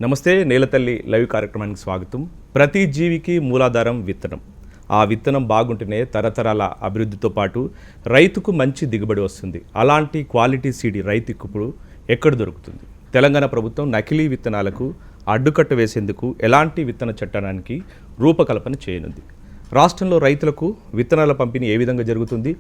నమస్తే నేలతల్లి లైవ్ కార్యక్రమానికి స్వాగతం. ప్రతి జీవికి మూలాధారం విత్తనం. ఆ విత్తనం బాగుంటేనే తరతరాల అభివృద్ధితో పాటు రైతుకు మంచి దిగుబడి వస్తుంది. అలాంటి క్వాలిటీ సీడ్ రైతుకు ఇప్పుడు ఎక్కడ దొరుకుతుంది? తెలంగాణ ప్రభుత్వం నకిలీ విత్తనాలకు అడ్డుకట్ట వేసేందుకు ఎలాంటి విత్తన చట్టానికి రూపకల్పన చేయనుంది? రాష్ట్రంలో రైతులకు విత్తనాల పంపిణీ ఏ విధంగా జరుగుతుంది?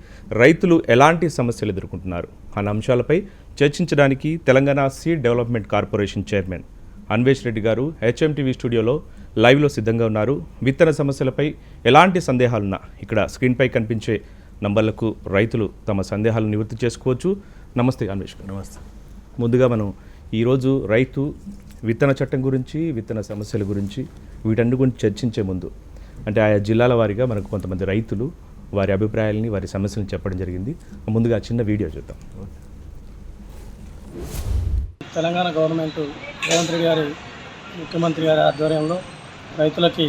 రైతులు ఎలాంటి సమస్యలు ఎదుర్కొంటున్నారు అన్న అంశాలపై చర్చించడానికి Telangana seed development corporation chairman Anvesh Reddy గారు హెచ్ఎంటీవీ స్టూడియోలో లైవ్లో సిద్ధంగా ఉన్నారు. విత్తన సమస్యలపై ఎలాంటి సందేహాలున్నా ఇక్కడ స్క్రీన్పై కనిపించే నంబర్లకు రైతులు తమ సందేహాలను నివృత్తి చేసుకోవచ్చు. నమస్తే అన్వేష్ గారు. నమస్తే. ముందుగా మనం ఈరోజు రైతు విత్తన చట్టం గురించి, విత్తన సమస్యల గురించి వీటన్ని గురించి చర్చించే ముందు అంటే ఆయా జిల్లాల వారీగా మనకు కొంతమంది రైతులు వారి అభిప్రాయాలని, వారి సమస్యలను చెప్పడం జరిగింది. ముందుగా చిన్న వీడియో చూద్దాం. తెలంగాణ గవర్నమెంట్ రేవంత్ రెడ్డి గారి ముఖ్యమంత్రి గారి ఆధ్వర్యంలో రైతులకి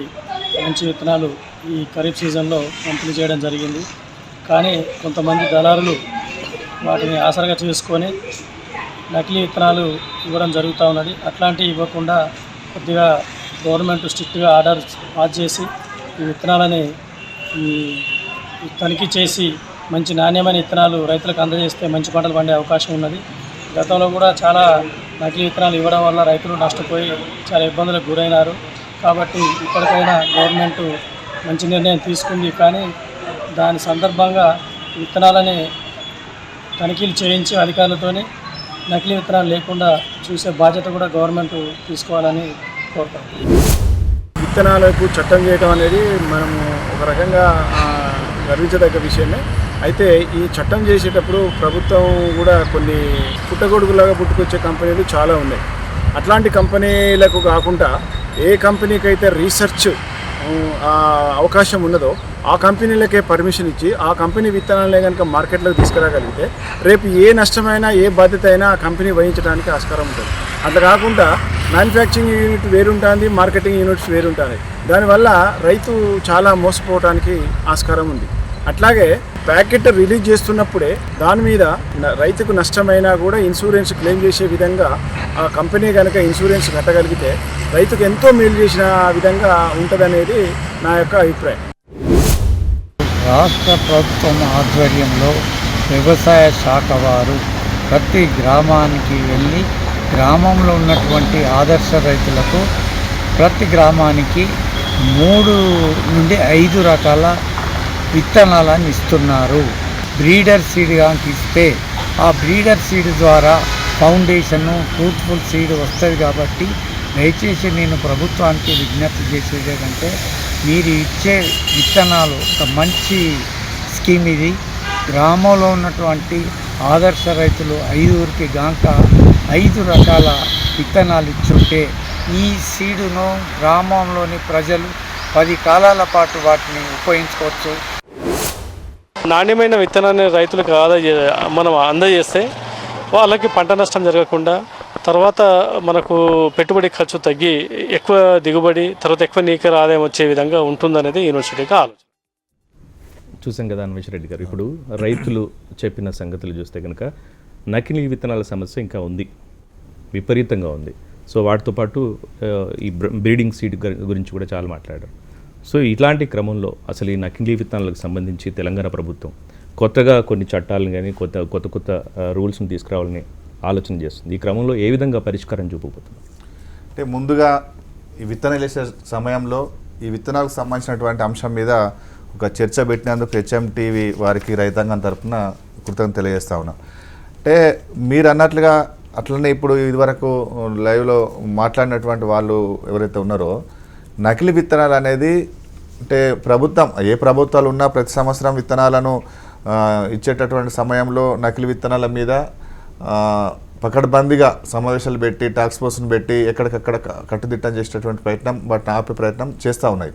మంచి విత్తనాలు ఈ ఖరీఫ్ సీజన్లో పంపిణీ చేయడం జరిగింది. కానీ కొంతమంది దళారులు వాటిని ఆసరగా చేసుకొని నకిలీ విత్తనాలు ఇవ్వడం జరుగుతూ ఉన్నది. అట్లాంటివి ఇవ్వకుండా కొద్దిగా గవర్నమెంట్ స్ట్రిక్ట్గా ఆర్డర్ పాస్ చేసి ఈ విత్తనాలని తనిఖీ చేసి మంచి నాణ్యమైన విత్తనాలు రైతులకు అందజేస్తే మంచి పంటలు పండే అవకాశం ఉన్నది. గతంలో కూడా చాలా నకిలీ విత్తనాలు ఇవ్వడం వల్ల రైతులు నష్టపోయి చాలా ఇబ్బందులకు గురైనారు. కాబట్టి ఇప్పటికైనా గవర్నమెంట్ మంచి నిర్ణయం తీసుకుంది. కానీ దాని సందర్భంగా విత్తనాలని తనిఖీలు చేయించి అధికారులతోని నకిలీ విత్తనాలు లేకుండా చూసే బాధ్యత కూడా గవర్నమెంట్ తీసుకోవాలని కోరుతాం. విత్తనాలకు చట్టం చేయడం అనేది మనము ఒక రకంగా గర్వించదగ్గ విషయమే. అయితే ఈ చట్టం చేసేటప్పుడు ప్రభుత్వం కూడా కొన్ని పుట్టగొడుగులాగా పుట్టుకొచ్చే కంపెనీలు చాలా ఉన్నాయి. అట్లాంటి కంపెనీలకు కాకుండా ఏ కంపెనీకి అయితే రీసెర్చ్ అవకాశం ఉన్నదో ఆ కంపెనీలకే పర్మిషన్ ఇచ్చి ఆ కంపెనీ విత్తనాలనే కనుక మార్కెట్లోకి తీసుకురాగలిగితే రేపు ఏ నష్టమైనా ఏ బాధ్యత అయినా ఆ కంపెనీ వహించడానికి ఆస్కారం ఉంటుంది. అట్లా కాకుండా మ్యానుఫ్యాక్చరింగ్ యూనిట్ వేరుంటుంది, మార్కెటింగ్ యూనిట్స్ వేరుంటుంది. దానివల్ల రైతు చాలా మోసపోవడానికి ఆస్కారం ఉంది. అట్లాగే ప్యాకెట్ రిలీజ్ చేస్తున్నప్పుడే దాని మీద రైతుకు నష్టమైనా కూడా ఇన్సూరెన్స్ క్లెయిమ్ చేసే విధంగా ఆ కంపెనీ కనుక ఇన్సూరెన్స్ కట్టగలిగితే రైతుకు ఎంతో మేలు చేసిన విధంగా ఉంటుందనేది నా యొక్క అభిప్రాయం. రాష్ట్ర ప్రభుత్వం ఆధ్వర్యంలో వ్యవసాయ శాఖ వారు ప్రతి గ్రామానికి వెళ్ళి గ్రామంలో ఉన్నటువంటి ఆదర్శ రైతులకు ప్రతి గ్రామానికి 3 నుండి 5 రకాల విత్తనాలను ఇస్తున్నారు. బ్రీడర్ సీడ్ కనుక ఇస్తే ఆ బ్రీడర్ సీడ్ ద్వారా ఫౌండేషను ఫ్రూట్ఫుల్ సీడ్ వస్తుంది. కాబట్టి దయచేసి నేను ప్రభుత్వానికి విజ్ఞప్తి చేసేది ఏంటంటే మీరు ఇచ్చే విత్తనాలు ఒక మంచి స్కీమ్ ఇది. గ్రామంలో ఉన్నటువంటి ఆదర్శ రైతులు 5కి గాక 5 రకాల విత్తనాలు ఇచ్చుంటే ఈ సీడును గ్రామంలోని ప్రజలు 10 కాలాల పాటు వాటిని ఉపయోగించుకోవచ్చు. నాణ్యమైన విత్తనాన్ని రైతులకు మనం అందజేస్తే వాళ్ళకి పంట నష్టం జరగకుండా తర్వాత మనకు పెట్టుబడి ఖర్చు తగ్గి ఎక్కువ దిగుబడి, తర్వాత ఎక్కువ నికర ఆదాయం వచ్చే విధంగా ఉంటుందనేది యూనివర్సిటీకి ఆలోచన. చూసాం కదా అన్వేష్ రెడ్డి గారు. ఇప్పుడు రైతులు చెప్పిన సంగతులు చూస్తే కనుక నకిలీ విత్తనాల సమస్య ఇంకా ఉంది, విపరీతంగా ఉంది. సో వాటితో పాటు ఈ బ్రీడింగ్ సీడ్ గురించి కూడా చాలా మాట్లాడారు. సో ఇట్లాంటి క్రమంలో అసలు ఈ నకిలీ విత్తనాలకు సంబంధించి తెలంగాణ ప్రభుత్వం కొత్తగా కొన్ని చట్టాలను కానీ కొత్త రూల్స్ని తీసుకురావాలని ఆలోచన చేస్తుంది. ఈ క్రమంలో ఏ విధంగా పరిష్కారం చూపబోతుంది? అంటే ముందుగా ఈ విత్తనాలు వేసే సమయంలో ఈ విత్తనాలకు సంబంధించినటువంటి అంశం మీద ఒక చర్చ పెట్టినందుకు హెచ్ఎంటీవీ వారికి రైతాంగం తరఫున కృతజ్ఞతలు తెలియజేస్తా ఉన్నా. అంటే మీరు అన్నట్లుగా అట్లనే ఇప్పుడు ఇదివరకు లైవ్లో మాట్లాడినటువంటి వాళ్ళు ఎవరైతే ఉన్నారో నకిలీ విత్తనాలు అనేది అంటే ఏ ప్రభుత్వాలు ఉన్నా ప్రతి సంవత్సరం విత్తనాలను ఇచ్చేటటువంటి సమయంలో నకిలీ విత్తనాల మీద పకడ్బందీగా సమావేశాలు పెట్టి టాస్క్ ఫోర్స్ని పెట్టి ఎక్కడికక్కడ కట్టుదిట్టం చేసేటటువంటి ప్రయత్నం, వాటిని ఆపే ప్రయత్నం చేస్తూ ఉన్నాయి.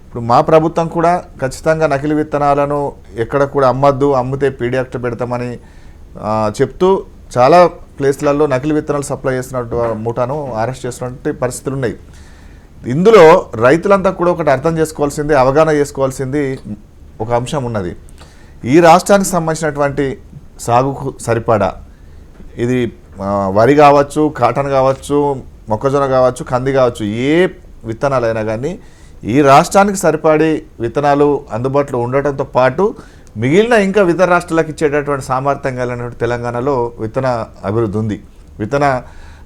ఇప్పుడు మా ప్రభుత్వం కూడా ఖచ్చితంగా నకిలీ విత్తనాలను ఎక్కడ కూడా అమ్మద్దు, అమ్మితే పీడీ యాక్ట్ పెడతామని చెప్తూ చాలా ప్లేస్లలో నకిలీ విత్తనాలు సప్లై చేస్తున్నట్టు మూటాను అరెస్ట్ చేస్తున్నటువంటి పరిస్థితులు ఉన్నాయి. ఇందులో రైతులంతా కూడా ఒకటి అర్థం చేసుకోవాల్సింది, అవగాహన చేసుకోవాల్సింది ఒక అంశం ఉన్నది. ఈ రాష్ట్రానికి సంబంధించినటువంటి సాగుకు సరిపడా ఇది వరి కావచ్చు, కాటన్ కావచ్చు, మొక్కజొన్న కావచ్చు, కంది కావచ్చు, ఏ విత్తనాలైనా కానీ ఈ రాష్ట్రానికి సరిపడే విత్తనాలు అందుబాటులో ఉండటంతో పాటు మిగిలిన ఇంకా ఇతర రాష్ట్రాలకు ఇచ్చేటటువంటి సామర్థ్యం కలిగినటువంటి తెలంగాణలో విత్తన అభివృద్ధి ఉంది.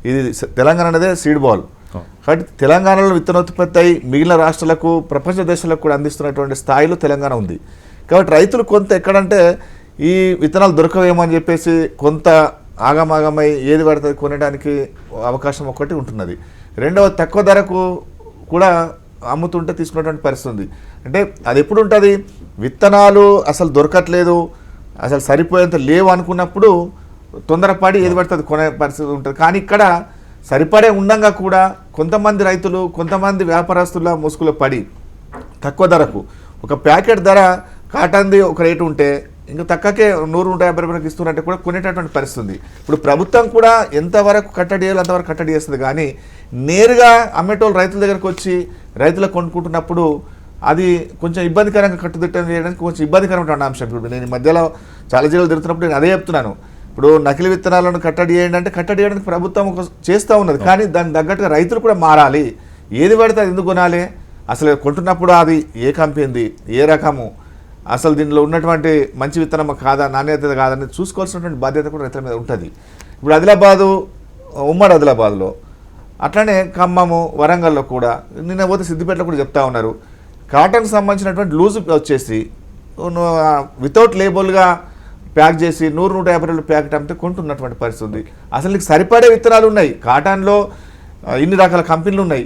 ఇది తెలంగాణ అనేదే సీడ్ బాల్. కాబట్టి తెలంగాణలో విత్తనోత్పత్తి అయి మిగిలిన రాష్ట్రాలకు, ప్రపంచ దేశాలకు కూడా అందిస్తున్నటువంటి స్థాయిలో తెలంగాణ ఉంది. కాబట్టి రైతులు కొంత ఎక్కడంటే ఈ విత్తనాలు దొరకవేమో అని చెప్పేసి కొంత ఆగమాగమై ఏది పడుతుంది కొనడానికి అవకాశం ఒకటి ఉంటున్నది. రెండవ, తక్కువ ధరకు కూడా అమ్ముతుంటే తీసుకున్నటువంటి పరిస్థితి ఉంది. అంటే అది ఎప్పుడు ఉంటుంది, విత్తనాలు అసలు దొరకట్లేదు, అసలు సరిపోయేంత లేవు అనుకున్నప్పుడు తొందరపడి ఏది పడుతుంది కొనే పరిస్థితి ఉంటుంది. కానీ ఇక్కడ సరిపడే ఉండంగా కూడా కొంతమంది రైతులు, కొంతమంది వ్యాపారస్తుల ముసుగులో పడి తక్కువ ధరకు ఒక ప్యాకెట్ ధర కాటన్ది ఒక రేటు ఉంటే ఇంకా తక్కువకే 100-150 రూపాయలకు ఇస్తున్నట్టు కూడా కొనేటటువంటి పరిస్థితి ఉంది. ఇప్పుడు ప్రభుత్వం కూడా ఎంతవరకు కట్టడి చేయాలో అంతవరకు కట్టడి చేస్తుంది. కానీ నేరుగా అమ్మేటోళ్ళు రైతుల దగ్గరకు వచ్చి రైతులకు కొనుక్కుంటున్నప్పుడు అది కొంచెం ఇబ్బందికరంగా కట్టుదిట్టం చేయడానికి కొంచెం ఇబ్బందికరమైన అంశం. ఇప్పుడు నేను ఈ మధ్యలో చాలా జిల్లాలు తిరుగుతున్నప్పుడు నేను అదే చెప్తున్నాను. ఇప్పుడు నకిలీ విత్తనాలను కట్టడి చేయండి అంటే కట్టడి చేయడానికి ప్రభుత్వం చేస్తూ ఉన్నది. కానీ దానికి తగ్గట్టుగా రైతులు కూడా మారాలి. ఏది పడితే అది ఎందుకు కొనాలి, అసలు కొంటున్నప్పుడు అది ఏ కంపెనీది, ఏ రకము, అసలు దీనిలో ఉన్నటువంటి మంచి విత్తనం కాదా, నాణ్యత కాదని చూసుకోవాల్సినటువంటి బాధ్యత కూడా రైతుల మీద ఉంటుంది. ఇప్పుడు ఆదిలాబాదు, ఉమ్మడి ఆదిలాబాద్లో, అట్లనే ఖమ్మము, వరంగల్లో కూడా, నిన్న పోతే సిద్దిపేటలో కూడా చెప్తా ఉన్నారు, కాటన్కి సంబంధించినటువంటి లూజు వచ్చేసి వితౌట్ లేబుల్గా ప్యాక్ చేసి 100-150 రూపాయలు ప్యాకెట్ అమ్మితే కొంటున్నటువంటి పరిస్థితి ఉంది. అసలు నీకు సరిపడే విత్తనాలు ఉన్నాయి, కాటన్లో ఇన్ని రకాల కంపెనీలు ఉన్నాయి.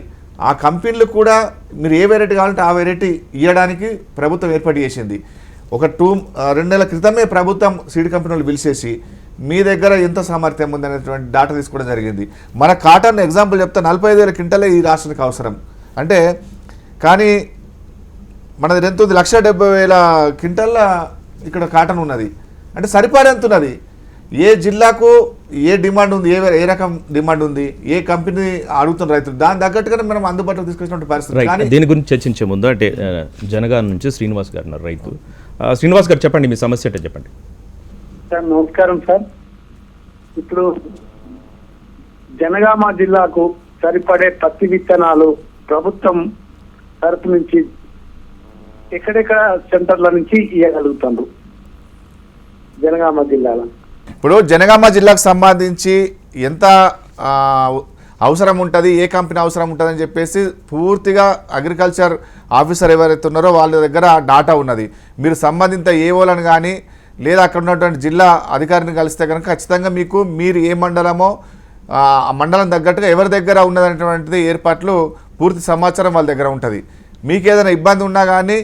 ఆ కంపెనీలు కూడా మీరు ఏ వెరైటీ కావాలంటే ఆ వెరైటీ ఇవ్వడానికి ప్రభుత్వం ఏర్పాటు చేసింది. ఒక 2 నెలల క్రితమే ప్రభుత్వం సీడ్ కంపెనీలు పిలిచేసి మీ దగ్గర ఎంత సామర్థ్యం ఉంది అనేటువంటి డాటా తీసుకోవడం జరిగింది. మన కాటన్ ఎగ్జాంపుల్ చెప్తే 45,000 క్వింటాలే ఈ రాష్ట్రానికి అవసరం అంటే, కానీ మనది ఎంత ఉంది, 170,000 క్వింటాల ఇక్కడ కాటన్ ఉన్నది. అంటే సరిపడేంత ఉన్నది. ఏ జిల్లాకు ఏ డిమాండ్ ఉంది, ఏ రకం డిమాండ్ ఉంది, ఏ కంపెనీ అడుగుతున్న రైతులు, దాని తగ్గట్టుగానే మనం అందుబాటులో తీసుకొచ్చినటువంటి పరిస్థితి. కానీ దీని గురించి చర్చించే ముందు అంటే జనగాం నుంచి శ్రీనివాస్ గారు ఉన్నారు, రైతు. శ్రీనివాస్ గారు చెప్పండి, మీ సమస్య ఏంటో చెప్పండి. సార్ నమస్కారం సార్. ఇప్పుడు జనగామ జిల్లాకు సరిపడే పత్తి విత్తనాలు ప్రభుత్వం తరపు నుంచి ఎక్కడెక్కడ సెంటర్ల నుంచి ఇవ్వగలుగుతారు జనగామ జిల్లాలో? ఇప్పుడు జనగామ జిల్లాకు సంబంధించి ఎంత అవసరం ఉంటుంది, ఏ కంపెనీ అవసరం ఉంటుంది అని చెప్పేసి పూర్తిగా అగ్రికల్చర్ ఆఫీసర్ ఎవరైతే ఉన్నారో వాళ్ళ దగ్గర డాటా ఉన్నది. మీరు సంబంధిత ఏఓలను కానీ లేదా అక్కడ ఉన్నటువంటి జిల్లా అధికారిని కలిస్తే కనుక ఖచ్చితంగా మీకు మీరు ఏ మండలమో ఆ మండలం తగ్గట్టుగా ఎవరి దగ్గర ఉన్నదనేటువంటిది ఏర్పాట్లు పూర్తి సమాచారం వాళ్ళ దగ్గర ఉంటుంది. మీకు ఏదైనా ఇబ్బంది ఉన్నా కానీ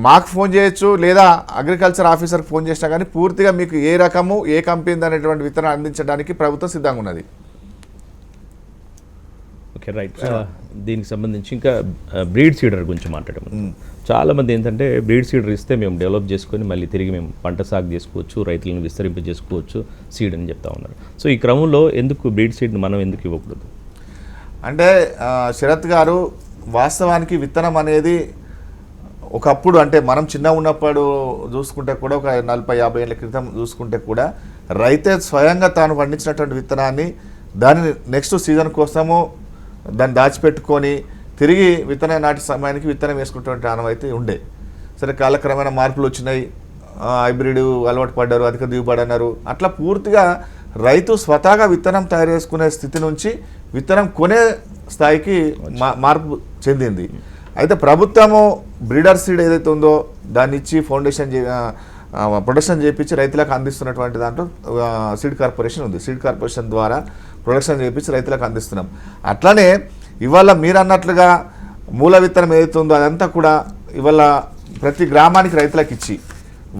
మాకు ఫోన్ చేయొచ్చు, లేదా అగ్రికల్చర్ ఆఫీసర్కి ఫోన్ చేసినా కానీ పూర్తిగా మీకు ఏ రకము, ఏ కంపెనీ అనేటువంటి విత్తనం అందించడానికి ప్రభుత్వం సిద్ధంగా ఉన్నది. Okay, right. దీనికి సంబంధించి ఇంకా బ్రీడ్ సీడర్ గురించి మాట్లాడము. చాలామంది ఏంటంటే బ్రీడ్ సీడర్ ఇస్తే మేము డెవలప్ చేసుకొని మళ్ళీ తిరిగి మేము పంట సాగు చేసుకోవచ్చు, రైతులను విస్తరింప చేసుకోవచ్చు సీడ్ అని చెప్తా ఉన్నారు. సో ఈ క్రమంలో ఎందుకు బ్రీడ్ సీడ్ని మనం ఎందుకు ఇవ్వకూడదు? అంటే శరత్ గారు, వాస్తవానికి విత్తనం అనేది ఒకప్పుడు అంటే మనం చిన్న ఉన్నప్పుడు చూసుకుంటే కూడా ఒక 40-50 ఏళ్ళ క్రితం చూసుకుంటే కూడా రైతే స్వయంగా తాను పండించినటువంటి విత్తనాన్ని దాన్ని నెక్స్ట్ సీజన్ కోసము దాన్ని దాచిపెట్టుకొని తిరిగి విత్తనం నాటి సమయానికి విత్తనం వేసుకున్నటువంటి ఆనవాయితీ ఉండే. సరే, కాలక్రమేణా మార్పులు వచ్చినాయి, హైబ్రిడ్ అలవాటు పడ్డారు, అధిక దిగుబడి అన్నారు. అట్లా పూర్తిగా రైతు స్వతహాగా విత్తనం తయారు చేసుకునే స్థితి నుంచి విత్తనం కొనే స్థాయికి మార్పు చెందింది. అయితే ప్రభుత్వము బ్రీడర్ సీడ్ ఏదైతే ఉందో దాన్ని ఇచ్చి ప్రొడక్షన్ చేయించి రైతులకు అందిస్తున్నటువంటి దాంట్లో సీడ్ కార్పొరేషన్ ఉంది. సీడ్ కార్పొరేషన్ ద్వారా ప్రొడక్షన్ చేయించి రైతులకు అందిస్తున్నాం. అట్లానే ఇవాళ మీరు అన్నట్లుగా మూల విత్తనం ఏదైతే ఉందో అదంతా కూడా ఇవాళ ప్రతి గ్రామానికి రైతులకు ఇచ్చి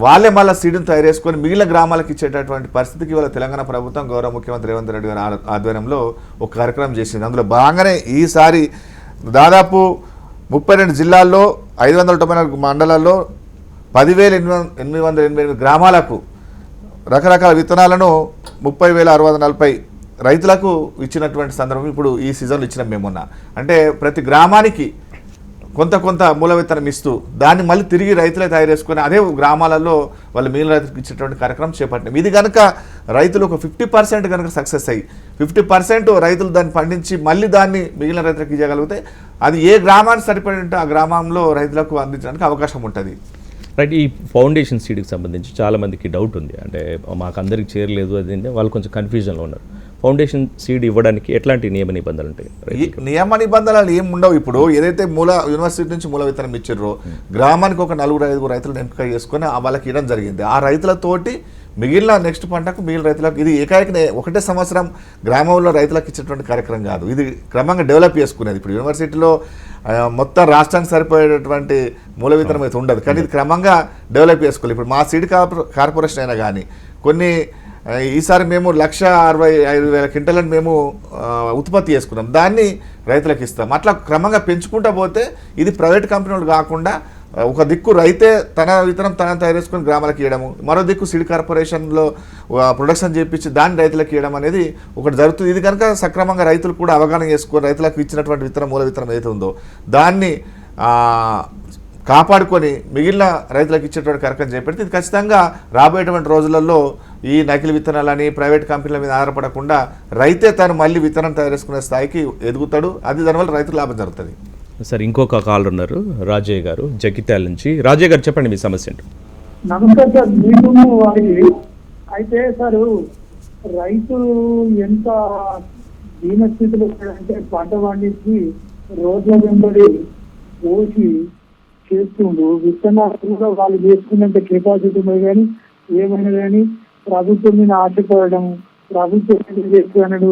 వాళ్ళే మళ్ళీ సీడ్ని తయారు చేసుకొని మిగిలిన గ్రామాలకు ఇచ్చేటటువంటి పరిస్థితికి ఇవాళ తెలంగాణ ప్రభుత్వం గౌరవ ముఖ్యమంత్రి రేవంత్ రెడ్డి గారి ఆధ్వర్యంలో ఒక కార్యక్రమం చేసింది. అందులో భాగంగానే ఈసారి దాదాపు 32 జిల్లాల్లో 594 మండలాల్లో 10,888 గ్రామాలకు రకరకాల విత్తనాలను 30,640 రైతులకు ఇచ్చినటువంటి సందర్భం ఇప్పుడు ఈ సీజన్లో ఇచ్చినాం మేమున్నా. అంటే ప్రతి గ్రామానికి కొంత మూల విత్తనం ఇస్తూ దాన్ని మళ్ళీ తిరిగి రైతులే తయారు చేసుకొని అదే గ్రామాలలో వాళ్ళు మిగిలిన రైతులకు ఇచ్చేటువంటి కార్యక్రమం చేపట్టినాం. ఇది కనుక రైతులు ఒక 50% కనుక సక్సెస్ అయ్యి 50% రైతులు దాన్ని పండించి మళ్ళీ దాన్ని మిగిలిన రైతులకు ఇవ్వగలిగితే అది ఏ గ్రామానికి సరిపడి ఉంటే ఆ గ్రామంలో రైతులకు అందించడానికి అవకాశం ఉంటుంది. రైట్. ఈ ఫౌండేషన్ సీడ్కి సంబంధించి చాలామందికి డౌట్ ఉంది, అంటే మాకు అందరికి చేరలేదు అది వాళ్ళు కొంచెం కన్ఫ్యూజన్లో ఉన్నారు. ఫౌండేషన్ సీడ్ ఇవ్వడానికి ఎట్లాంటి నియమ నిబంధనలు ఉంటాయి? ఈ నియమ నిబంధనలు ఏం ఉండవు. ఇప్పుడు ఏదైతే యూనివర్సిటీ నుంచి మూల విత్తనం ఇచ్చారో గ్రామానికి ఒక 4-5 రైతులను ఎంపిక చేసుకొని వాళ్ళకి ఇవ్వడం జరిగింది. ఆ రైతులతోటి మిగిలిన నెక్స్ట్ పంటకు మిగిలిన రైతులకు ఇది ఏకాఏకనే ఒకటే సంవత్సరం గ్రామంలో రైతులకు ఇచ్చేటువంటి కార్యక్రమం కాదు, ఇది క్రమంగా డెవలప్ చేసుకునేది. ఇప్పుడు యూనివర్సిటీలో మొత్తం రాష్ట్రానికి సరిపోయేటటువంటి మూల విత్తనం అయితే ఉండదు, కానీ ఇది క్రమంగా డెవలప్ చేసుకోవాలి. ఇప్పుడు మా సీడ్ కార్పొరేషన్ అయినా కానీ కొన్ని ఈసారి మేము 1,65,000 క్వింటాలను మేము ఉత్పత్తి చేసుకున్నాం, దాన్ని రైతులకు ఇస్తాం. అట్లా క్రమంగా పెంచుకుంటూ పోతే ఇది ప్రైవేట్ కంపెనీలు కాకుండా ఒక దిక్కు రైతే తన విత్తనం తన తయారు చేసుకుని గ్రామాలకు ఇవ్వడము, మరో దిక్కు సీడ్ కార్పొరేషన్లో ప్రొడక్షన్ చేయించి దాన్ని రైతులకు ఇవ్వడం అనేది ఒకటి జరుగుతుంది. ఇది కనుక సక్రమంగా రైతులు కూడా అవగాహన చేసుకొని రైతులకు ఇచ్చినటువంటి విత్తనం మూల విత్తనం ఏదైతే ఉందో దాన్ని కాపాడుకొని మిగిలిన రైతులకు ఇచ్చేటువంటి కార్యక్రమం చేపడితే ఇది ఖచ్చితంగా రాబోయేటువంటి రోజులలో ఈ నకిలీ విత్తనాలని ప్రైవేట్ కంపెనీల మీద ఆధారపడకుండా రైతే తను మళ్ళీ విత్తనం తయారు చేసుకునే స్థాయికి ఎదుగుతాడు. అది దానివల్ల రైతులకు లాభం జరుగుతుంది. సార్ ఇంకొక కాల్ ఉన్నారు, రాజయ్య గారు జగిత్యాల నుంచి. రాజయ్య గారు చెప్పండి మీ సమస్య ఏంటో. నమస్కారం సార్, మీకు వారికి అయితే సార్ రైతు ఎంత దీనస్థితిలో అంటే పంట పండించి రోడ్ల వెంబడి పోసి చేస్తుండ్రు, విత్తనాలు కూడా వాళ్ళు చేసుకున్నంత కెపాసిటీ మీద కానీ ఏమైనా కానీ ప్రభుత్వం మీద ఆశపడడం, ప్రభుత్వం చేస్తున్నాడు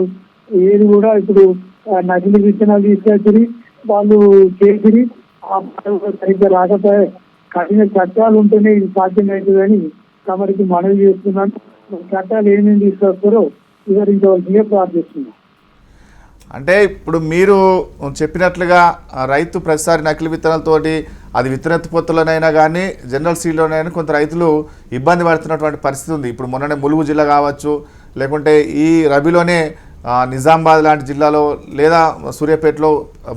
ఏది కూడా ఇప్పుడు నకిలీ విత్తనాలు తీసుకొచ్చి వాళ్ళు చేసి ఆ పంట సరిగ్గా రాకపోయే కఠిన చట్టాలు ఉంటేనే ఇది సాధ్యం అవుతుందని తమరికి మనవి చేస్తున్నాను. చట్టాలు ఏమేమి తీసుకొస్తారో వివరించవలసిందిగా ప్రార్థిస్తున్నాం. అంటే ఇప్పుడు మీరు చెప్పినట్లుగా రైతు ప్రతిసారి నకిలీ విత్తనాలతోటి అది విత్తనెత్తిపోతులనైనా కానీ జనరల్ సీడ్లోనైనా కొంత రైతులు ఇబ్బంది పడుతున్నటువంటి పరిస్థితి ఉంది. ఇప్పుడు మొన్ననే ములుగు జిల్లా కావచ్చు, లేకుంటే ఈ రబీలోనే నిజామాబాద్ లాంటి జిల్లాలో లేదా సూర్యాపేటలో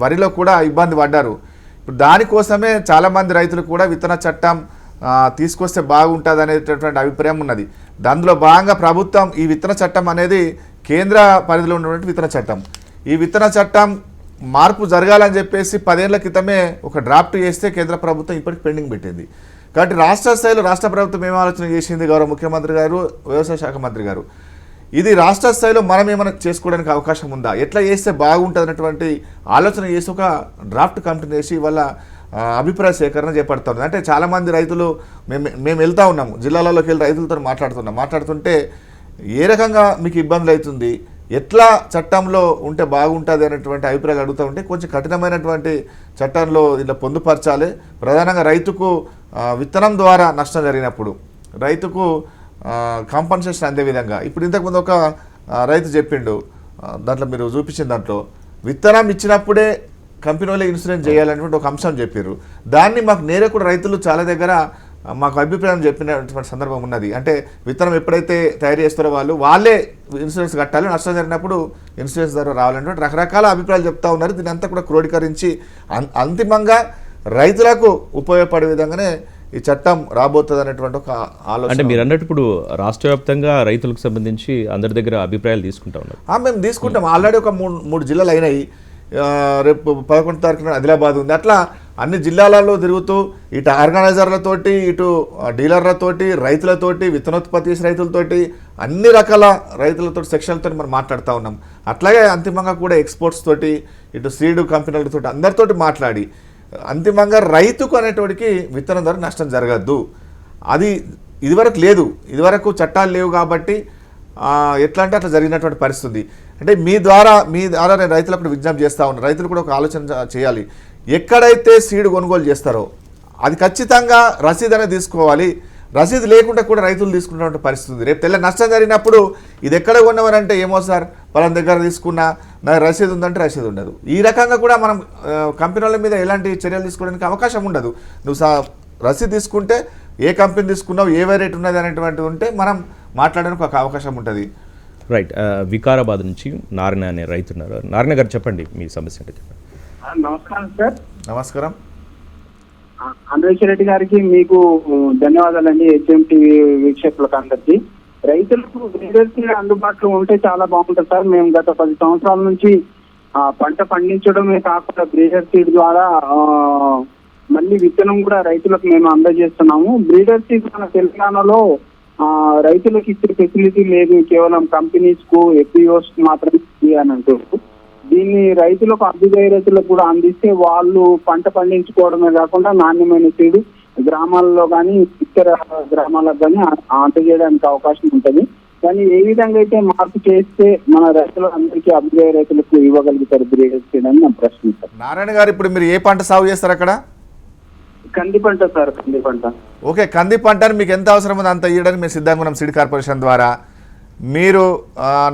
వరిలో కూడా ఇబ్బంది పడ్డారు. ఇప్పుడు దానికోసమే చాలామంది రైతులు కూడా విత్తన చట్టం తీసుకొస్తే బాగుంటుంది అనేటటువంటి అభిప్రాయం ఉన్నది. దానిలో భాగంగా ప్రభుత్వం ఈ విత్తన చట్టం అనేది కేంద్ర పరిధిలో ఉన్నటువంటి విత్తన చట్టం, ఈ విత్తన చట్టం మార్పు జరగాలని చెప్పేసి 10 ఏళ్ల క్రితమే ఒక డ్రాఫ్ట్ చేస్తే కేంద్ర ప్రభుత్వం ఇప్పటికి పెండింగ్ పెట్టింది. కాబట్టి రాష్ట్ర స్థాయిలో రాష్ట్ర ప్రభుత్వం ఏం ఆలోచన చేసింది, గౌరవ ముఖ్యమంత్రి గారు, వ్యవసాయ శాఖ మంత్రి గారు, ఇది రాష్ట్ర స్థాయిలో మనం ఏమైనా చేసుకోవడానికి అవకాశం ఉందా, ఎట్లా చేస్తే బాగుంటుంది అన్నటువంటి ఆలోచన చేసి ఒక డ్రాఫ్ట్ కమిటీ చేసి వాళ్ళ అభిప్రాయ సేకరణ చేపడుతుంది. అంటే చాలామంది రైతులు మేము వెళ్తూ ఉన్నాము, జిల్లాలలోకి వెళ్ళి రైతులతో మాట్లాడుతుంటే ఏ రకంగా మీకు ఇబ్బందులు అవుతుంది, ఎట్లా చట్టంలో ఉంటే బాగుంటుంది అనేటువంటి అభిప్రాయాలు అడుగుతూ ఉంటే కొంచెం కఠినమైనటువంటి చట్టంలో ఇలా పొందుపరచాలి. ప్రధానంగా రైతుకు విత్తనం ద్వారా నష్టం జరిగినప్పుడు రైతుకు కాంపన్సేషన్ అందే విధంగా. ఇప్పుడు ఇంతకుముందు ఒక రైతు చెప్పిండు, దాంట్లో మీరు చూపించిన దాంట్లో విత్తనం ఇచ్చినప్పుడే కంపెనీ వాళ్ళే ఇన్సూరెన్స్ చేయాలనేటువంటి ఒక అంశం చెప్పారు. దాన్ని మాకు నేరే కూడా రైతులు చాలా దగ్గర మాకు అభిప్రాయం చెప్పినటువంటి సందర్భం ఉన్నది. అంటే విత్తనం ఎప్పుడైతే తయారు చేస్తారో వాళ్ళే ఇన్సూరెన్స్ కట్టాలి, నష్టం జరిగినప్పుడు ఇన్సూరెన్స్ ద్వారా రావాలనేటువంటి రకరకాల అభిప్రాయాలు చెప్తా ఉన్నారు. దీని అంతా కూడా క్రోడీకరించి అంతిమంగా రైతులకు ఉపయోగపడే విధంగానే ఈ చట్టం రాబోతుంది అనేటువంటి ఒక ఆలోచన. అంటే మీరు అన్నట్టు ఇప్పుడు రాష్ట్ర వ్యాప్తంగా రైతులకు సంబంధించి అందరి దగ్గర అభిప్రాయాలు తీసుకుంటా ఉన్నారు. మేము తీసుకుంటాం. ఆల్రెడీ ఒక 3 జిల్లాలు అయినాయి. రేపు 11వ తారీఖున ఆదిలాబాద్ ఉంది. అట్లా అన్ని జిల్లాలలో తిరుగుతూ ఇటు ఆర్గనైజర్లతోటి, ఇటు డీలర్లతోటి, రైతులతోటి, విత్తనోత్పత్తి చేసే రైతులతోటి, అన్ని రకాల రైతులతో సెక్షన్లతో మనం మాట్లాడుతూ ఉన్నాం. అట్లాగే అంతిమంగా కూడా ఎక్స్పోర్ట్స్ తోటి, ఇటు సీడ్ కంపెనీలతో అందరితోటి మాట్లాడి అంతిమంగా రైతుకు అనేటోడికి విత్తనం ద్వారా నష్టం జరగద్దు. అది ఇదివరకు లేదు, ఇదివరకు చట్టాలు లేవు కాబట్టి ఎట్లా అంటే అట్లా జరిగినటువంటి పరిస్థితి. అంటే మీ ద్వారా నేను రైతులకు విజ్ఞప్తి చేస్తూ ఉన్నాను, రైతులు కూడా ఒక ఆలోచన చేయాలి. ఎక్కడైతే సీడ్ కొనుగోలు చేస్తారో అది ఖచ్చితంగా రసీదు అనేది తీసుకోవాలి. రసీదు లేకుండా కూడా రైతులు తీసుకున్నటువంటి పరిస్థితి ఉంది. రేపు తెల్ల నష్టం జరిగినప్పుడు ఇది ఎక్కడ కొన్నవారంటే ఏమో సార్ పలానా దగ్గర తీసుకున్నా, నా రసీదు ఉందంటే రసీదు ఉండదు. ఈ రకంగా కూడా మనం కంపెనీల మీద ఎలాంటి చర్యలు తీసుకోవడానికి అవకాశం ఉండదు. నువ్వు రసీదు తీసుకుంటే ఏ కంపెనీ తీసుకున్నావు, ఏ వెరైటీ ఉన్నది అనేటువంటిది ఉంటే మనం మాట్లాడడానికి ఒక అవకాశం ఉంటుంది. రైట్. వికారాబాద్ నుంచి నారాయణ అనే రైతు ఉన్నారు. నారాయణ గారు చెప్పండి మీ సమస్య అంటే చెప్పండి. నమస్కారం సార్. నమస్కారం. అన్వేష్ రెడ్డి గారికి మీకు ధన్యవాదాలండి, HM టీవీ వీక్షకులకు అందరికీ. రైతులకు బ్రీడర్ సీడ్ అందుబాటులో ఉంటే చాలా బాగుంటుంది సార్. మేము గత 10 సంవత్సరాల నుంచి పంట పండించడమే కాకుండా బ్రీడర్ సీడ్ ద్వారా మళ్ళీ విత్తనం కూడా రైతులకు మేము అందజేస్తున్నాము. బ్రీడర్ సీడ్ మన తెలంగాణలో రైతులకు ఇచ్చే ఫెసిలిటీ లేదు, కేవలం కంపెనీస్ కు ఎఫ్పిఓస్ మాత్రమే అని అంటారు. దీన్ని రైతులకు అభ్యుదయ రైతులకు కూడా అందిస్తే వాళ్ళు పంట పండించుకోవడమే కాకుండా నాణ్యమైన సీడు గ్రామాల్లో కానీ ఇతర గ్రామాలకు కానీ అందజేయడానికి అవకాశం ఉంటుంది. కానీ ఏ విధంగా అయితే మార్పు చేస్తే మన రైతులందరికీ అభ్యుదయ రైతులకు ఇవ్వగలుగుతారు బ్రీడర్ సీడ్ అని నా ప్రశ్న సార్. నారాయణ గారు, ఇప్పుడు మీరు ఏ పంట సాగు చేస్తారు అక్కడ? కంది పంట సార్, కంది పంట. ఓకే, కంది పంటను మీకు ఎంత అవసరం ఉంది అంత ఇవ్వడానికి మేము సిద్ధంగా ఉన్నాం సీడ్ కార్పొరేషన్ ద్వారా. మీరు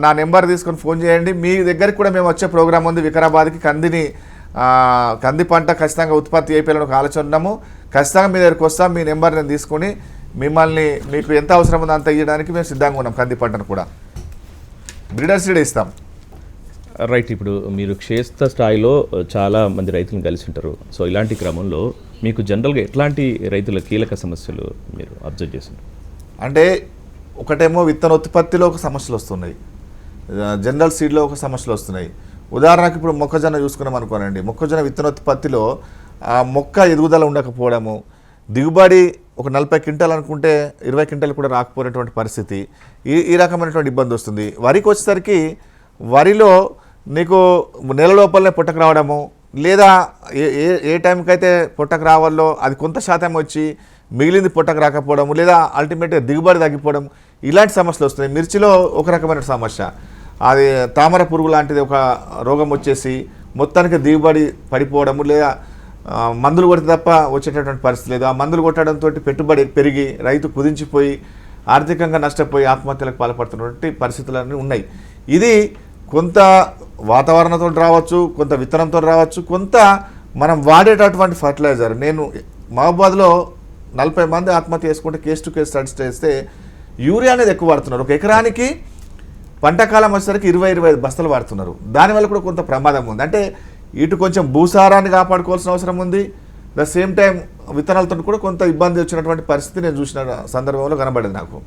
నా నెంబర్ తీసుకొని ఫోన్ చేయండి. మీ దగ్గరికి కూడా మేము వచ్చే ప్రోగ్రామ్ ఉంది. వికారాబాద్కి కంది పంట ఖచ్చితంగా ఉత్పత్తి అయిపోయాలని ఒక ఆలోచన ఉన్నాము. ఖచ్చితంగా మీ దగ్గరికి వస్తాం. మీ నెంబర్ నేను తీసుకొని మిమ్మల్ని మీకు ఎంత అవసరం ఉందో అంత ఇవ్వడానికి మేము సిద్ధంగా ఉన్నాం. కంది పంటను కూడా బ్రీడర్ సీడ్ ఇస్తాం. రైట్. ఇప్పుడు మీరు క్షేత్ర స్థాయిలో చాలా మంది రైతులను కలిసి ఉంటారు. సో ఇలాంటి క్రమంలో మీకు జనరల్గా ఎట్లాంటి రైతుల కీలక సమస్యలు మీరు అబ్జర్వ్ చేస్తున్నారు? అంటే ఒకటేమో విత్తన ఉత్పత్తిలో ఒక సమస్యలు వస్తున్నాయి, జనరల్ సీడ్లో ఒక సమస్యలు వస్తున్నాయి. ఉదాహరణకు ఇప్పుడు మొక్కజొన్న చూసుకున్నాం అనుకోనండి. మొక్కజొన్న విత్తనోత్పత్తిలో ఆ మొక్క ఎదుగుదల ఉండకపోవడము, దిగుబడి ఒక 40 క్వింటాలు అనుకుంటే 20 క్వింటాలు కూడా రాకపోయినటువంటి పరిస్థితి, ఈ రకమైనటువంటి ఇబ్బంది వస్తుంది. వరికి వచ్చేసరికి వరిలో నీకు నెల లోపలనే పుట్టకు రావడము, లేదా ఏ టైంకి అయితే పుట్టకు రావాలో అది కొంత శాతం వచ్చి మిగిలింది పుట్టకు రాకపోవడము, లేదా అల్టిమేట్గా దిగుబడి తగ్గిపోవడం, ఇలాంటి సమస్యలు వస్తున్నాయి. మిర్చిలో ఒక రకమైన సమస్య, అది తామర పురుగు లాంటిది ఒక రోగం వచ్చేసి మొత్తానికి దిగుబడి పడిపోవడము, లేదా మందులు కొడితే తప్ప వచ్చేటటువంటి పరిస్థితి లేదు. ఆ మందులు కొట్టడంతో పెట్టుబడి పెరిగి రైతు కుదించిపోయి ఆర్థికంగా నష్టపోయి ఆత్మహత్యలకు పాల్పడుతున్నటువంటి పరిస్థితులన్నీ ఉన్నాయి. ఇది కొంత వాతావరణంతో రావచ్చు, కొంత విత్తనంతో రావచ్చు, కొంత మనం వాడేటటువంటి ఫర్టిలైజర్. నేను మహబూబాద్లో 40 మంది ఆత్మహత్య చేసుకుంటే కేస్ టు కేస్ స్టడీస్ చేస్తే యూరియా అనేది ఎక్కువ వాడుతున్నారు. ఒక ఎకరానికి పంటకాలం వచ్చేసరికి 20-25 బస్తాలు వాడుతున్నారు. దానివల్ల కూడా కొంత ప్రమాదం ఉంది. అంటే ఇటు కొంచెం భూసారాన్ని కాపాడుకోవాల్సిన అవసరం ఉంది, ద సేమ్ టైం విత్తనాలతో కూడా కొంత ఇబ్బంది వచ్చినటువంటి పరిస్థితి నేను చూసిన సందర్భంలో కనబడింది నాకు.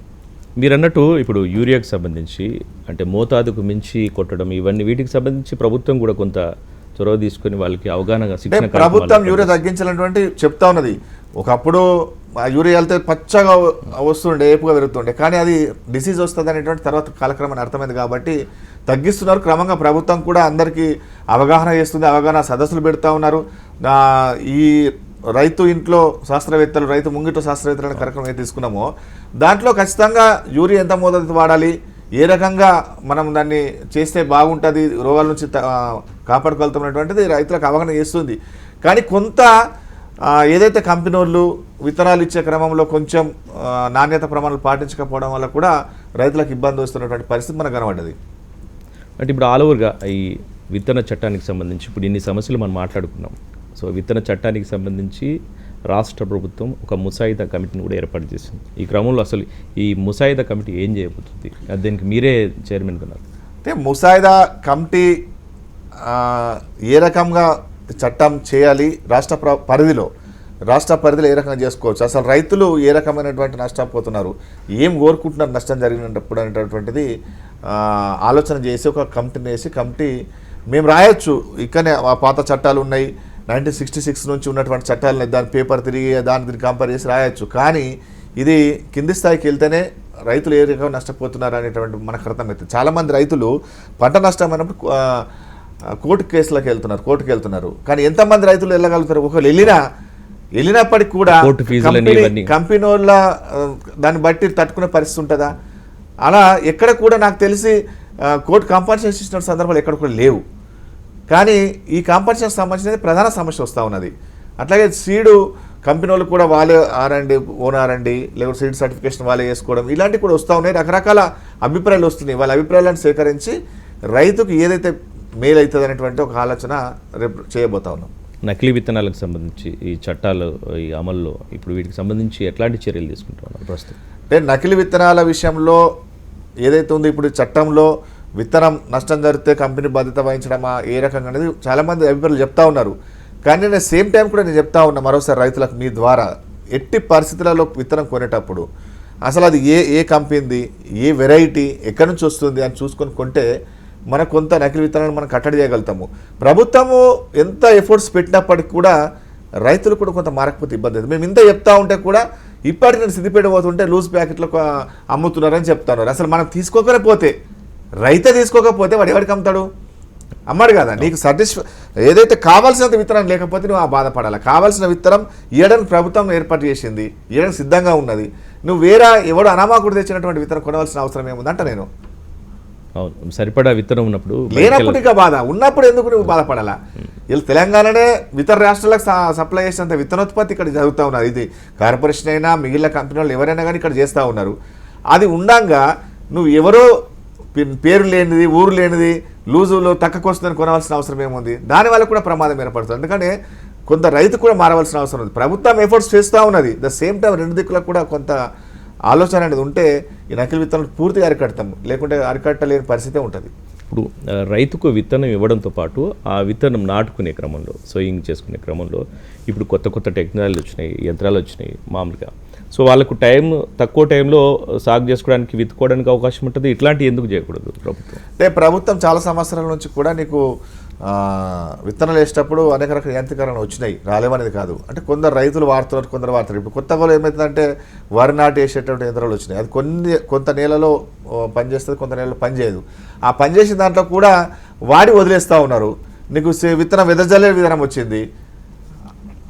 మీరు అన్నట్టు ఇప్పుడు యూరియాకి సంబంధించి అంటే మోతాదుకు మించి కొట్టడం ఇవన్నీ వీటికి సంబంధించి ప్రభుత్వం కూడా కొంత చొరవ తీసుకొని వాళ్ళకి అవగాహన శిక్షణ ప్రభుత్వం యూరియా తగ్గించాలన్నటువంటి చెప్తా ఉన్నది. ఒకప్పుడు యూరియా వెళ్తే పచ్చగా వస్తుండే, ఏపుగా పెరుగుతుండే, కానీ అది డిసీజ్ వస్తుంది అనేటువంటి తర్వాత కాలక్రమాన్ని అర్థమైంది కాబట్టి తగ్గిస్తున్నారు. క్రమంగా ప్రభుత్వం కూడా అందరికీ అవగాహన చేస్తుంది, అవగాహన సదస్సులు పెడతా ఉన్నారు. ఈ రైతు ఇంట్లో శాస్త్రవేత్తలు, రైతు ముంగిట శాస్త్రవేత్తలు అనే కార్యక్రమం ఏది తీసుకున్నామో దాంట్లో ఖచ్చితంగా యూరియా ఎంత మోతాదు వాడాలి, ఏ రకంగా మనం దాన్ని చేస్తే బాగుంటుంది, రోగాల నుంచి కాపాడుకోగలుగుతున్నటువంటిది రైతులకు అవగాహన చేస్తుంది. కానీ కొంత ఏదైతే కంపెనీ వాళ్ళు విత్తనాలు ఇచ్చే క్రమంలో కొంచెం నాణ్యత ప్రమాణాలు పాటించకపోవడం వల్ల కూడా రైతులకు ఇబ్బంది వస్తున్నటువంటి పరిస్థితి మనకు కనబడ్డది. అంటే ఇప్పుడు ఆల్ ఓవర్గా ఈ విత్తన చట్టానికి సంబంధించి ఇప్పుడు ఇన్ని సమస్యలు మనం మాట్లాడుకున్నాం. సో విత్తన చట్టానికి సంబంధించి రాష్ట్ర ప్రభుత్వం ఒక ముసాయిదా కమిటీని కూడా ఏర్పాటు చేసింది. ఈ క్రమంలో అసలు ఈ ముసాయిదా కమిటీ ఏం చేయబోతుంది, దీనికి మీరే చైర్మన్ ఉన్నారు. అంటే ముసాయిదా కమిటీ ఏ రకంగా చట్టం చేయాలి, రాష్ట్ర పరిధిలో ఏ రకంగా చేసుకోవచ్చు, అసలు రైతులు ఏ రకమైనటువంటి నష్టపోతున్నారు, ఏం కోరుకుంటున్నారు నష్టం జరిగినప్పుడు అనేటటువంటిది ఆలోచన చేసి ఒక కమిటీని వేసి కమిటీ మేము రాయొచ్చు. ఇక్కడనే పాత చట్టాలు ఉన్నాయి, 1966 నుంచి ఉన్నటువంటి చట్టాలని దాని పేపర్ తిరిగి దీన్ని కంపేర్ చేసి రాయొచ్చు. కానీ ఇది కింది స్థాయికి వెళ్తేనే రైతులు ఏ రకంగా నష్టపోతున్నారు అనేటువంటి మనకు అర్థమవుతుంది. చాలామంది రైతులు పంట నష్టం అయినప్పుడు కోర్టు వెళ్తున్నారు. కానీ ఎంతమంది రైతులు వెళ్ళగలుగుతారు? ఒకవేళ వెళ్ళినప్పటికీ కూడా కంపెనీ వాళ్ళ దాన్ని బట్టి తట్టుకునే పరిస్థితి ఉంటుందా? అలా ఎక్కడ కూడా నాకు తెలిసి కోర్టు కాంపన్సేషన్ ఇచ్చిన సందర్భాలు ఎక్కడ కూడా లేవు. కానీ ఈ కాంపన్సేషన్ సంబంధించిన ప్రధాన సమస్య వస్తూ ఉన్నది. అట్లాగే సీడు కంపెనీ వాళ్ళు కూడా వాళ్ళే ఓన్ ఆర్ఎండి లేకపోతే సీడ్ సర్టిఫికేషన్ వాళ్ళే చేసుకోవడం ఇలాంటివి కూడా వస్తూ ఉన్నాయి. రకరకాల అభిప్రాయాలు వస్తున్నాయి. వాళ్ళ అభిప్రాయాలను సేకరించి రైతుకు ఏదైతే మేలు అవుతుంది అనేటువంటి ఒక ఆలోచన రేపు చేయబోతా ఉన్నాం. నకిలీ విత్తనాలకు సంబంధించి ఈ చట్టాలు ఈ అమల్లో ఇప్పుడు వీటికి సంబంధించి ఎట్లాంటి చర్యలు తీసుకుంటా ఉన్నారు ప్రస్తుతం? అంటే నకిలీ విత్తనాల విషయంలో ఏదైతే ఉందో ఇప్పుడు చట్టంలో విత్తనం నష్టం జరిగితే కంపెనీ బాధ్యత వహించడమా ఏ రకంగా అనేది చాలామంది అభిప్రాయాలు చెప్తా ఉన్నారు. కానీ నేను సేమ్ టైం కూడా నేను చెప్తా ఉన్నా మరోసారి రైతులకు మీ ద్వారా ఎట్టి పరిస్థితులలో విత్తనం కొనేటప్పుడు అసలు అది ఏ కంపెనీది, ఏ వెరైటీ, ఎక్కడి నుంచి వస్తుంది అని చూసుకొని కొంటే మనకు కొంత నకిలీ విత్తనాలను మనం కట్టడి చేయగలుగుతాము. ప్రభుత్వము ఎంత ఎఫర్ట్స్ పెట్టినప్పటికి కూడా రైతులు కూడా కొంత మారకపోతే ఇబ్బంది అవుతుంది. మేము ఇంత చెప్తా ఉంటే కూడా ఇప్పటికి నేను సిద్దిపేట పోతుంటే లూజ్ ప్యాకెట్లకు అమ్ముతున్నారని చెప్తున్నారు. అసలు మనం తీసుకోకపోతే, రైతే తీసుకోకపోతే వాడు ఎవరికి అమ్ముతాడు? అమ్మాడు కదా. నీకు ఏదైతే కావాల్సినంత విత్తనం లేకపోతే నువ్వు ఆ బాధపడాలి. కావాల్సిన విత్తనం ఇవ్వడానికి ప్రభుత్వం ఏర్పాటు చేసింది, ఇవ్వడానికి సిద్ధంగా ఉన్నది. నువ్వు ఎవడు అనామాకుడు తెచ్చినటువంటి విత్తనం కొనవలసిన అవసరం ఏముందంట నేను. అవును, సరిపడా విత్తనం ఉన్నప్పుడు లేనప్పుడు ఇక బాధ, ఉన్నప్పుడు ఎందుకు నువ్వు బాధపడాలా? వీళ్ళు తెలంగాణనే ఇతర రాష్ట్రాలకు సప్లై చేసినంత విత్తనోత్పత్తి ఇక్కడ జరుగుతూ ఉన్నారు. ఇది కార్పొరేషన్ అయినా మిగిలిన కంపెనీ వాళ్ళు ఎవరైనా కానీ ఇక్కడ చేస్తూ ఉన్నారు. అది ఉండంగా నువ్వు ఎవరో పేరు లేనిది, ఊరు లేనిది, లూజులో తక్కువ వస్తుందని కొనవలసిన అవసరం ఏముంది? దానివల్ల కూడా ప్రమాదం ఏర్పడుతుంది. ఎందుకంటే కొంత రైతు కూడా మారవలసిన అవసరం ఉంది. ప్రభుత్వం ఎఫర్ట్స్ చేస్తూ ఉన్నది. ద సేమ్ టైం రెండు దిక్కులకు కూడా కొంత ఆలోచన అనేది ఉంటే ఈ నకిలీ విత్తనాలు పూర్తిగా అరికడతాము, లేకుంటే అరికట్టలేని పరిస్థితే ఉంటుంది. ఇప్పుడు రైతుకు విత్తనం ఇవ్వడంతో పాటు ఆ విత్తనం నాటుకునే క్రమంలో, సోయింగ్ చేసుకునే క్రమంలో ఇప్పుడు కొత్త టెక్నాలజీలు వచ్చినాయి, యంత్రాలు వచ్చినాయి మామూలుగా. సో వాళ్ళకు తక్కువ టైంలో సాగు చేసుకోవడానికి, విత్తుకోవడానికి అవకాశం ఉంటుంది. ఇట్లాంటివి ఎందుకు చేయకూడదు ప్రభుత్వం? అంటే ప్రభుత్వం చాలా సంవత్సరాల నుంచి కూడా నీకు విత్తనాలు వేసేటప్పుడు అనేక రకాల యాంత్రీకరణ వచ్చినాయి, రాలేవనేది కాదు. అంటే కొందరు రైతులు వాడుతున్నారు, కొందరు వాడుతారు. ఇప్పుడు కొత్తగా ఏమవుతుందంటే వరి నాటు వేసేటువంటి యంత్రాలు వచ్చినాయి. అది కొంత నేలలో పనిచేస్తుంది, కొంత నేలలో పనిచేయదు. ఆ పనిచేసిన దాంట్లో కూడా వాడి వదిలేస్తూ ఉన్నారు. నీకు విత్తనం వెదజల్లే విధానం వచ్చింది,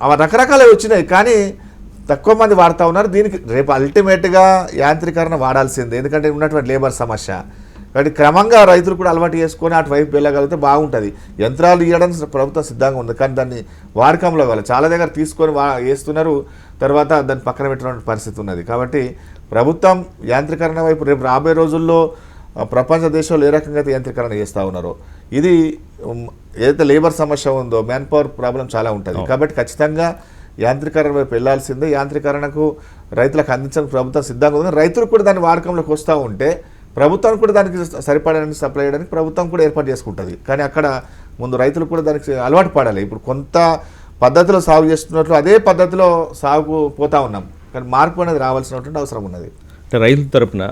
అవి రకరకాలవి వచ్చినాయి. కానీ తక్కువ మంది వాడుతూ ఉన్నారు. దీనికి రేపు అల్టిమేట్గా యాంత్రీకరణ వాడాల్సిందే, ఎందుకంటే ఉన్నటువంటి లేబర్ సమస్య. కాబట్టి క్రమంగా రైతులు కూడా అలవాటు చేసుకొని అటువైపు వెళ్ళగలిగితే బాగుంటుంది. యంత్రాలు ఇవ్వడానికి ప్రభుత్వం సిద్ధంగా ఉంది, కానీ దాన్ని వాడకంలో వెళ్ళాలి. చాలా దగ్గర తీసుకొని వేస్తున్నారు, తర్వాత దాన్ని పక్కన పెట్టినటువంటి పరిస్థితి ఉన్నది. కాబట్టి ప్రభుత్వం యాంత్రీకరణ వైపు రేపు రాబోయే రోజుల్లో ప్రపంచ దేశాల్లో ఏ రకంగా అయితే యాంత్రీకరణ చేస్తూ ఉన్నారో, ఇది ఏదైతే లేబర్ సమస్య ఉందో, మ్యాన్ పవర్ ప్రాబ్లం చాలా ఉంటుంది. కాబట్టి ఖచ్చితంగా యాంత్రీకరణ వైపు వెళ్లాల్సిందే. యాంత్రీకరణకు రైతులకు అందించడానికి ప్రభుత్వం సిద్ధంగా ఉంది. రైతులు కూడా దాని వాడకంలోకి వస్తూ ఉంటే ప్రభుత్వం కూడా దానికి సరిపడడానికి సప్లై చేయడానికి ప్రభుత్వం కూడా ఏర్పాటు చేసుకుంటుంది. కానీ అక్కడ ముందు రైతులు కూడా దానికి అలవాటు పడాలి. ఇప్పుడు కొంత పద్ధతిలో సాగు చేస్తున్నట్లు అదే పద్ధతిలో సాగు పోతా ఉన్నాం, కానీ మార్పు అనేది రావాల్సినటువంటి అవసరం ఉన్నది. అంటే రైతుల తరపున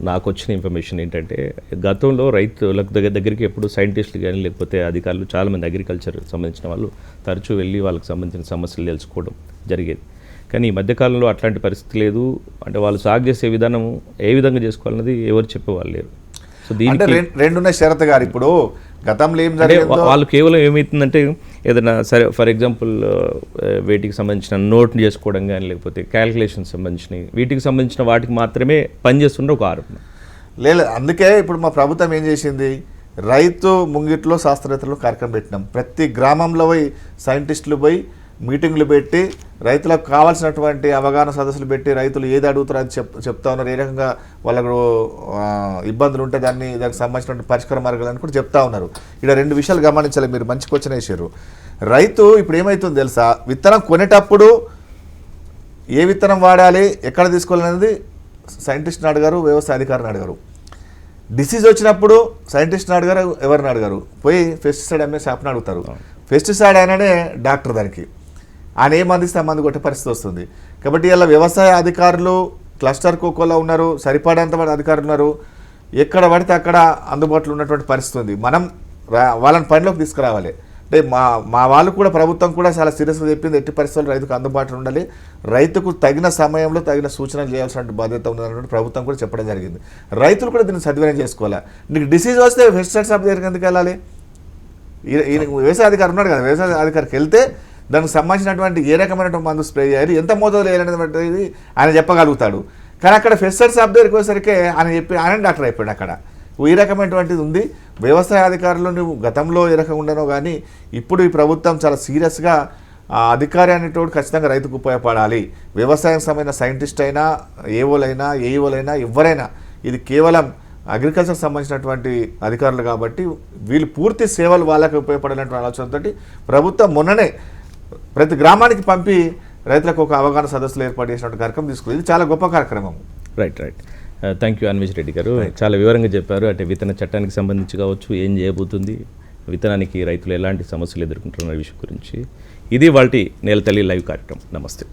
నాకు వచ్చిన ఇన్ఫర్మేషన్ ఏంటంటే, గతంలో రైతులకు దగ్గరికి ఎప్పుడు సైంటిస్టులు కానీ లేకపోతే అధికారులు, చాలామంది అగ్రికల్చర్ సంబంధించిన వాళ్ళు తరచూ వెళ్ళి వాళ్ళకి సంబంధించిన సమస్యలు తెలుసుకోవడం జరిగేది. కానీ ఈ మధ్యకాలంలో అట్లాంటి పరిస్థితి లేదు. అంటే వాళ్ళు సాగు చేసే విధానం ఏ విధంగా చేసుకోవాలన్నది ఎవరు చెప్పేవాళ్ళు లేరు. సో దీనికి రెండున్న షరతు గారు ఇప్పుడు గతంలో ఏం జరిగిందో వాళ్ళు కేవలం ఏమవుతుందంటే ఏదైనా సరే ఫర్ ఎగ్జాంపుల్ వీటికి సంబంధించిన నోట్ చేసుకోవడం కానీ లేకపోతే క్యాలిక్యులేషన్ సంబంధించినవి, వీటికి సంబంధించిన వాటికి మాత్రమే పనిచేస్తున్న ఒక ఆరోపణ లేదు. అందుకే ఇప్పుడు మా ప్రభుత్వం ఏం చేసింది, రైతు ముంగిట్లో శాస్త్రవేత్తలు కార్యక్రమం పెట్టినాం. ప్రతి గ్రామంలో పోయి సైంటిస్టులు పోయి మీటింగ్లు పెట్టి రైతులకు కావాల్సినటువంటి అవగాహన సదస్సులు పెట్టి రైతులు ఏది అడుగుతారో అది చెప్తా ఉన్నారు. ఏ రకంగా వాళ్ళకు ఇబ్బందులు ఉంటే దానికి సంబంధించిన పరిష్కార మార్గాలని కూడా చెప్తా ఉన్నారు. ఇక్కడ రెండు విషయాలు గమనించాలి, మీరు మంచి క్వశ్చన్ వేసారు. రైతు ఇప్పుడు ఏమవుతుంది తెలుసా, విత్తనం కొనేటప్పుడు ఏ విత్తనం వాడాలి, ఎక్కడ తీసుకోవాలనేది సైంటిస్ట్ని అడిగారు, వ్యవసాయ అధికారిని అడిగారు. డిసీజ్ వచ్చినప్పుడు సైంటిస్ట్ని అడిగారు, ఎవరిని అడిగారు, పోయి పెస్టిసైడ్ అమ్మే షాప్ని అడుగుతారు. పెస్టిసైడ్ అయినానే డాక్టర్ దానికి ఆయన ఏ మందిస్తే ఆ మందు కొట్టే పరిస్థితి వస్తుంది. కాబట్టి ఇలా వ్యవసాయ అధికారులు క్లస్టర్ కోకోలో ఉన్నారు, సరిపడేంత అధికారులు ఉన్నారు, ఎక్కడ పడితే అక్కడ అందుబాటులో ఉన్నటువంటి పరిస్థితి ఉంది. మనం వాళ్ళని పనిలోకి తీసుకురావాలి. అంటే మా వాళ్ళు కూడా ప్రభుత్వం కూడా చాలా సీరియస్గా చెప్పింది, ఎట్టి పరిస్థితుల్లో రైతుకు అందుబాటులో ఉండాలి, రైతుకు తగిన సమయంలో తగిన సూచనలు చేయాల్సిన బాధ్యత ఉందన్నట్టు ప్రభుత్వం కూడా చెప్పడం జరిగింది. రైతులు కూడా దీన్ని సద్వినియోగం చేసుకోవాలి. నీకు డిసీజ్ వస్తే పెస్టిసైడ్ షాప్ దగ్గరికి ఎందుకు వెళ్ళాలి? వ్యవసాయ అధికారి ఉన్నాడు కదా, వ్యవసాయ అధికారికి వెళ్తే దానికి సంబంధించినటువంటి ఏ రకమైనటువంటి మందు స్ప్రే చేయాలి, ఎంత మోతాదులో వేయాలనేది ఆయన చెప్పగలుగుతాడు. కానీ అక్కడ పెస్టిసైడ్ షాప్ దగ్గరికి వచ్చేసరికి ఆయన డాక్టర్ అయిపోయాడు. అక్కడ ఈ రకమైనటువంటిది ఉంది. వ్యవసాయ అధికారులు నువ్వు గతంలో ఏ రకంగా ఉండనో కానీ ఇప్పుడు ఈ ప్రభుత్వం చాలా సీరియస్గా అధికారి అనేటోడు ఖచ్చితంగా రైతుకు ఉపయోగపడాలి. వ్యవసాయం సంబంధించిన సైంటిస్ట్ అయినా, ఏఓలైనా, ఏఈఓలైనా, ఎవరైనా ఇది కేవలం అగ్రికల్చర్ సంబంధించినటువంటి అధికారులు కాబట్టి వీళ్ళు పూర్తి సేవలు వాళ్ళకి ఉపయోగపడినటువంటి ఆలోచనతో ప్రభుత్వం మొన్ననే ప్రతి గ్రామానికి పంపి రైతులకు ఒక అవగాహన సదస్సులు ఏర్పాటు చేసినటువంటి కార్యక్రమం తీసుకుంది. ఇది చాలా గొప్ప కార్యక్రమం. Right. Thank you Anvesh Reddy గారు, చాలా వివరంగా చెప్పారు. అంటే విత్తన చట్టానికి సంబంధించి కావచ్చు, ఏం చేయబోతుంది, విత్తనానికి రైతులు ఎలాంటి సమస్యలు ఎదుర్కొంటున్న విషయం గురించి. ఇది వాటి నేల తల్లి లైవ్ కార్యక్రమం. నమస్తే.